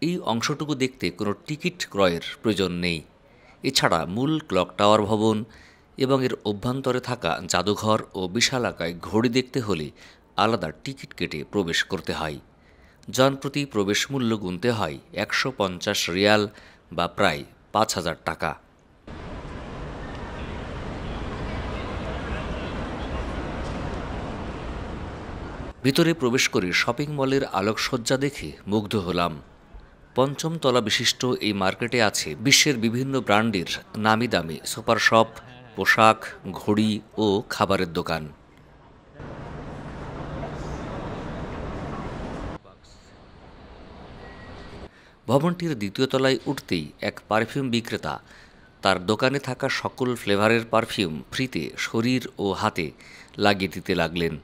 এই অংশটুকু দেখতে কোনো টিকিট ক্রয়ের প্রয়োজন নেই। এছাড়া মূল ক্লক টাওয়ার ভবন এবং এর অভ্যন্তরে থাকা জাদুঘর ও বিশালাকায় ঘড়ি দেখতে হলে আলাদা টিকিট কেটে প্রবেশ করতে হয়। জনপ্রতি প্রবেশ মূল্য গুনতে হয় ১৫০ রিয়াল বা প্রায় ৫,০০০ টাকা। ভিতরে প্রবেশ করে শপিং মলের আলোকসজ্জা দেখে মুগ্ধ হলাম। পঞ্চম তলা বিশিষ্ট এই মার্কেটে আছে বিশ্বের বিভিন্ন ব্র্যান্ডের নামি দামি সুপার শপ, পোশাক, ঘড়ি ও খাবারের দোকান। ভবনটির দ্বিতীয় তলায় উঠতেই এক পারফিউম বিক্রেতা তার দোকানে থাকা সকল ফ্লেভারের পারফিউম ফ্রিতে শরীর ও হাতে লাগিয়ে দিতে লাগলেন।